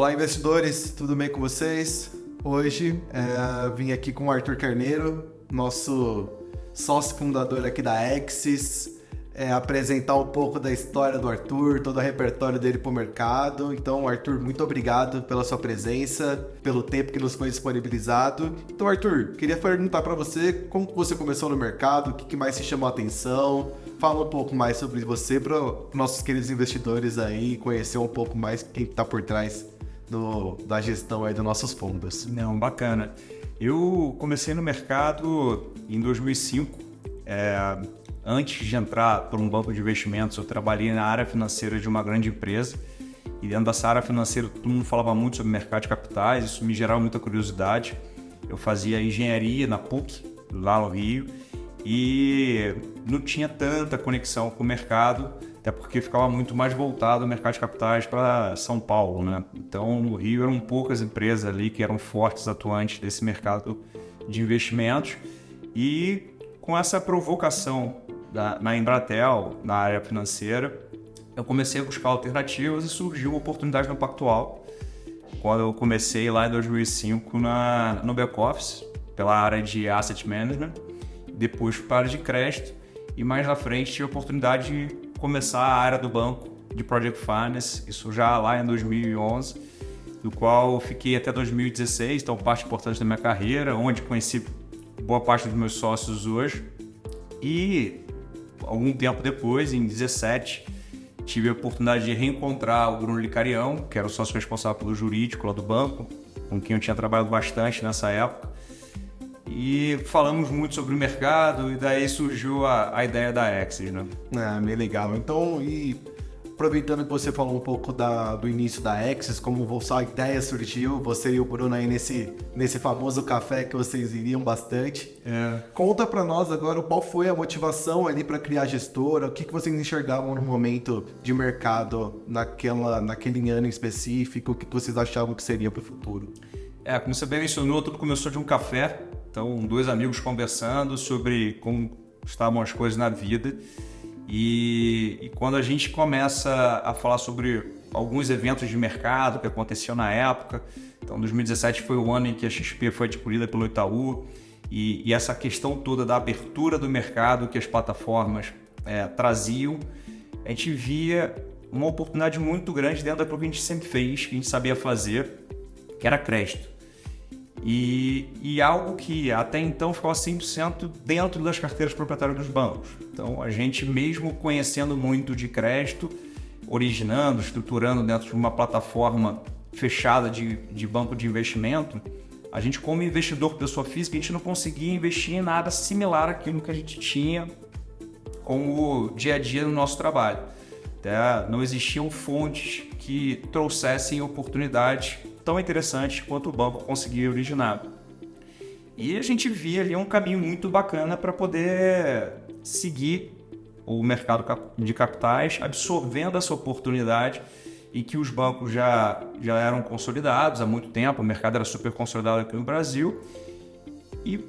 Olá, investidores, tudo bem com vocês? Hoje vim aqui com o Arthur Carneiro, nosso sócio fundador aqui da Axis, apresentar um pouco da história do Arthur, todo o repertório dele para o mercado. Então, Arthur, muito obrigado pela sua presença, pelo tempo que nos foi disponibilizado. Então, Arthur, queria perguntar para você como você começou no mercado, o que mais te chamou a atenção. Fala um pouco mais sobre você para os nossos queridos investidores aí conhecer um pouco mais quem está por trás da gestão aí dos nossos fundos. Não, bacana. Eu comecei no mercado em 2005. Antes de entrar para um banco de investimentos, eu trabalhei na área financeira de uma grande empresa. E dentro dessa área financeira, todo mundo falava muito sobre mercado de capitais, isso me gerava muita curiosidade. Eu fazia engenharia na PUC, lá no Rio, e não tinha tanta conexão com o mercado, até porque ficava muito mais voltado o mercado de capitais para São Paulo, né? Então, no Rio eram poucas empresas ali que eram fortes atuantes desse mercado de investimentos. E com essa provocação na Embratel, na área financeira, eu comecei a buscar alternativas e surgiu uma oportunidade no Pactual, quando eu comecei lá em 2005 no back-office, pela área de Asset Management, depois para a área de crédito, e mais na frente tive a oportunidade de começar a área do banco de Project Finance, isso já lá em 2011, do qual eu fiquei até 2016, então parte importante da minha carreira, onde conheci boa parte dos meus sócios hoje. E algum tempo depois, em 2017, tive a oportunidade de reencontrar o Bruno Licarião, que era o sócio responsável pelo jurídico lá do banco, com quem eu tinha trabalhado bastante nessa época. E falamos muito sobre o mercado e daí surgiu a ideia da Axis, né? Bem legal. Então, aproveitando que você falou um pouco do início da Axis, como a ideia surgiu, você e o Bruno aí nesse famoso café que vocês iriam bastante. Conta para nós agora qual foi a motivação ali para criar a gestora, o que vocês enxergavam no momento de mercado naquele ano específico, o que vocês achavam que seria para o futuro. Como você bem mencionou, tudo começou de um café. Então, dois amigos conversando sobre como estavam as coisas na vida. E quando a gente começa a falar sobre alguns eventos de mercado que aconteciam na época, então 2017 foi o ano em que a XP foi adquirida pelo Itaú, e essa questão toda da abertura do mercado que as plataformas traziam, a gente via uma oportunidade muito grande dentro daquilo que a gente sempre fez, que a gente sabia fazer, que era crédito. E algo que até então ficava 100% dentro das carteiras proprietárias dos bancos. Então, a gente mesmo conhecendo muito de crédito, originando, estruturando dentro de uma plataforma fechada de banco de investimento, a gente como investidor pessoa física, a gente não conseguia investir em nada similar àquilo que a gente tinha como dia a dia no nosso trabalho. Não existiam fontes que trouxessem oportunidades tão interessantes quanto o banco conseguia originar. E a gente via ali um caminho muito bacana para poder seguir o mercado de capitais, absorvendo essa oportunidade em que os bancos já eram consolidados há muito tempo, o mercado era super consolidado aqui no Brasil, e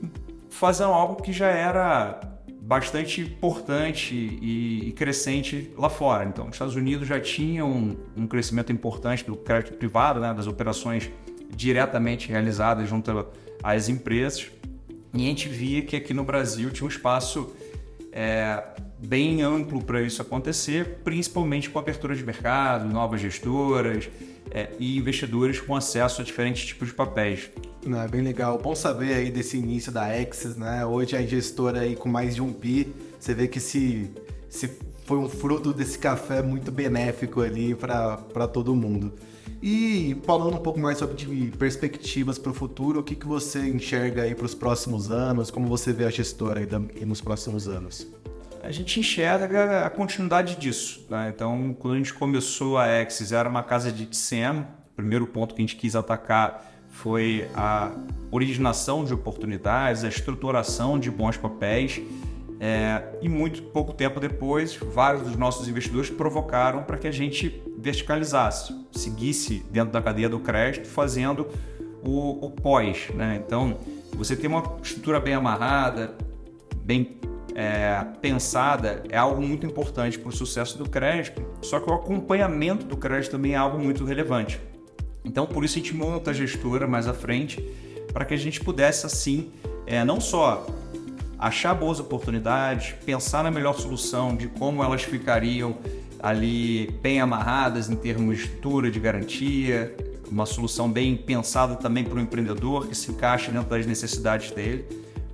fazendo algo que já era bastante importante e crescente lá fora. Então, os Estados Unidos já tinham um crescimento importante do crédito privado, né, das operações diretamente realizadas junto às empresas, e a gente via que aqui no Brasil tinha um espaço bem amplo para isso acontecer, principalmente com a abertura de mercado, novas gestoras e investidores com acesso a diferentes tipos de papéis. Bem legal. Bom saber aí desse início da Axis, né? Hoje a gestora aí com mais de um bi, você vê que se foi um fruto desse café muito benéfico ali para todo mundo. E falando um pouco mais sobre perspectivas para o futuro, o que você enxerga aí para os próximos anos? Como você vê a gestora aí nos próximos anos? A gente enxerga a continuidade disso, né? Então, quando a gente começou a Axis, era uma casa de DCM. O primeiro ponto que a gente quis atacar foi a originação de oportunidades, a estruturação de bons papéis, e muito pouco tempo depois, vários dos nossos investidores provocaram para que a gente verticalizasse, seguisse dentro da cadeia do crédito, fazendo o pós, né? Então, você tem uma estrutura bem amarrada, bem pensada, é algo muito importante para o sucesso do crédito, só que o acompanhamento do crédito também é algo muito relevante. Então, por isso a gente monta a gestora mais à frente, para que a gente pudesse, assim, não só achar boas oportunidades, pensar na melhor solução de como elas ficariam ali bem amarradas em termos de estrutura, de garantia, uma solução bem pensada também para o empreendedor, que se encaixe dentro das necessidades dele,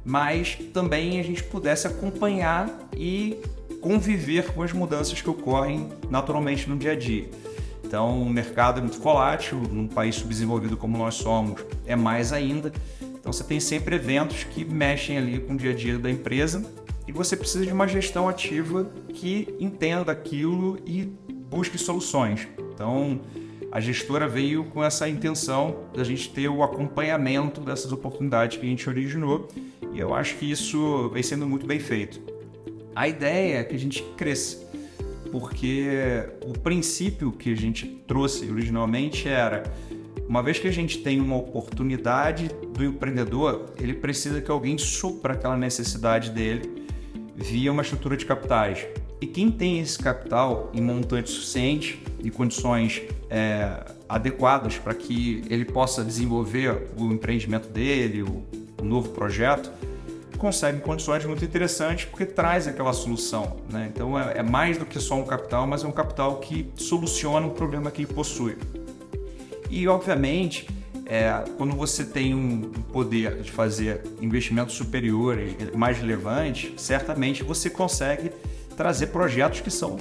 mas também a gente pudesse acompanhar e conviver com as mudanças que ocorrem naturalmente no dia a dia. Então, o mercado é muito volátil, num país subdesenvolvido como nós somos, é mais ainda. Então, você tem sempre eventos que mexem ali com o dia a dia da empresa e você precisa de uma gestão ativa que entenda aquilo e busque soluções. Então, a gestora veio com essa intenção da gente ter o acompanhamento dessas oportunidades que a gente originou e eu acho que isso vem sendo muito bem feito. A ideia é que a gente cresça, porque o princípio que a gente trouxe originalmente era, uma vez que a gente tem uma oportunidade do empreendedor, ele precisa que alguém supra aquela necessidade dele via uma estrutura de capitais. E quem tem esse capital em montante suficiente e condições adequadas para que ele possa desenvolver o empreendimento dele, o novo projeto, consegue condições muito interessantes porque traz aquela solução, né? Então é mais do que só um capital, mas é um capital que soluciona um problema que ele possui. E obviamente, quando você tem um poder de fazer investimentos superiores, mais relevantes, certamente você consegue trazer projetos que são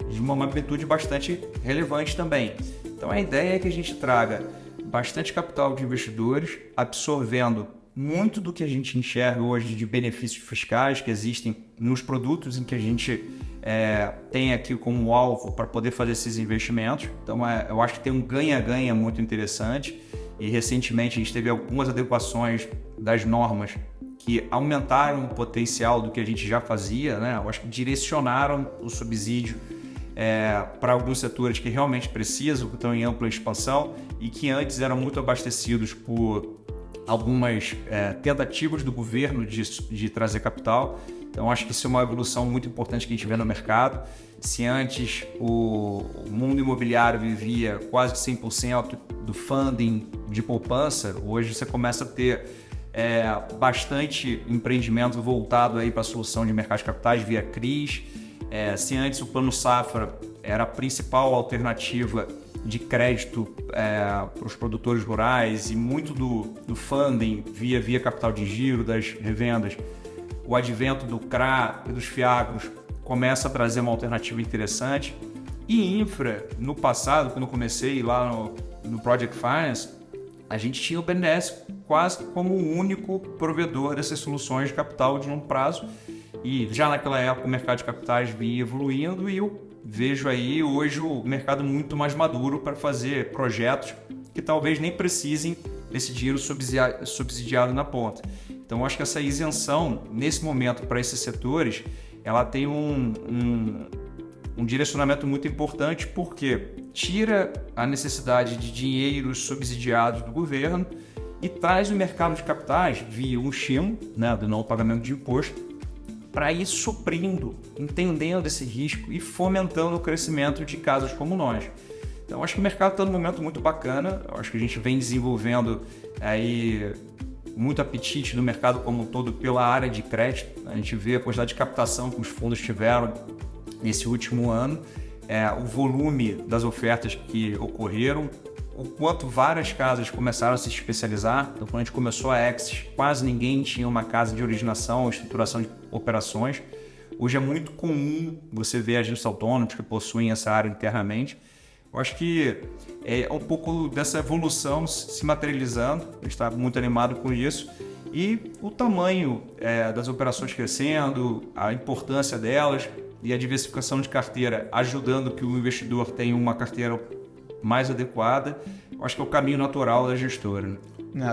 de uma magnitude bastante relevante também. Então a ideia é que a gente traga bastante capital de investidores, absorvendo muito do que a gente enxerga hoje de benefícios fiscais que existem nos produtos em que a gente tem aqui como alvo para poder fazer esses investimentos. Então, eu acho que tem um ganha-ganha muito interessante e recentemente a gente teve algumas adequações das normas que aumentaram o potencial do que a gente já fazia, né? Eu acho que direcionaram o subsídio para alguns setores que realmente precisam, que estão em ampla expansão e que antes eram muito abastecidos por algumas tentativas do governo de trazer capital. Então, acho que isso é uma evolução muito importante que a gente vê no mercado. Se antes o mundo imobiliário vivia quase 100% do funding de poupança, hoje você começa a ter bastante empreendimento voltado para a solução de mercado de capitais via CRIs. Se antes o Plano Safra era a principal alternativa de crédito para os produtores rurais e muito do funding via capital de giro, das revendas, o advento do CRA e dos FIAGROS começa a trazer uma alternativa interessante. E infra, no passado, quando eu comecei lá no Project Finance, a gente tinha o BNDES quase como o único provedor dessas soluções de capital de longo prazo. E já naquela época o mercado de capitais vinha evoluindo e eu vejo aí hoje o mercado muito mais maduro para fazer projetos que talvez nem precisem desse dinheiro subsidiado na ponta. Então, eu acho que essa isenção, nesse momento, para esses setores, ela tem um direcionamento muito importante porque tira a necessidade de dinheiros subsidiados do governo e traz o mercado de capitais via um estímulo, né, do não pagamento de imposto, para ir suprindo, entendendo esse risco e fomentando o crescimento de casos como nós. Então, acho que o mercado está num momento muito bacana. Eu acho que a gente vem desenvolvendo aí muito apetite no mercado como um todo pela área de crédito. A gente vê a quantidade de captação que os fundos tiveram nesse último ano, o volume das ofertas que ocorreram, o quanto várias casas começaram a se especializar. Então, quando a gente começou a Axis, quase ninguém tinha uma casa de originação ou estruturação de operações. Hoje é muito comum você ver agentes autônomos que possuem essa área internamente. Eu acho que é um pouco dessa evolução se materializando, a gente está muito animado com isso, e o tamanho das operações crescendo, a importância delas e a diversificação de carteira ajudando que o investidor tenha uma carteira mais adequada, eu acho que é o caminho natural da gestora.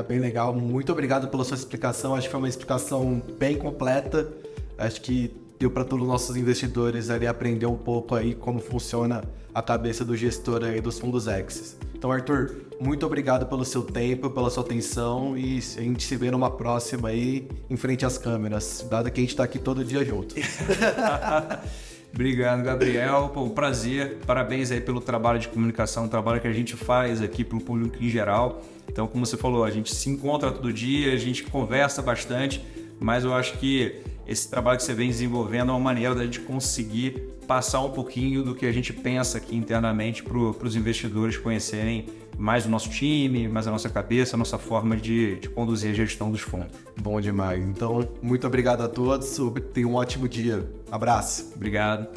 Bem legal, muito obrigado pela sua explicação, acho que foi uma explicação bem completa, acho que deu para todos os nossos investidores ali aprender um pouco aí como funciona a cabeça do gestor aí dos fundos Axis. Então, Arthur, muito obrigado pelo seu tempo, pela sua atenção e a gente se vê numa próxima aí em frente às câmeras, dado que a gente está aqui todo dia junto. Obrigado, Gabriel. Pô, um prazer. Parabéns aí pelo trabalho de comunicação, o trabalho que a gente faz aqui para o público em geral. Então, como você falou, a gente se encontra todo dia, a gente conversa bastante, mas eu acho que esse trabalho que você vem desenvolvendo é uma maneira da gente conseguir passar um pouquinho do que a gente pensa aqui internamente para os investidores conhecerem mais o nosso time, mais a nossa cabeça, a nossa forma de conduzir a gestão dos fundos. Bom demais. Então, muito obrigado a todos. Tenham um ótimo dia. Abraço. Obrigado.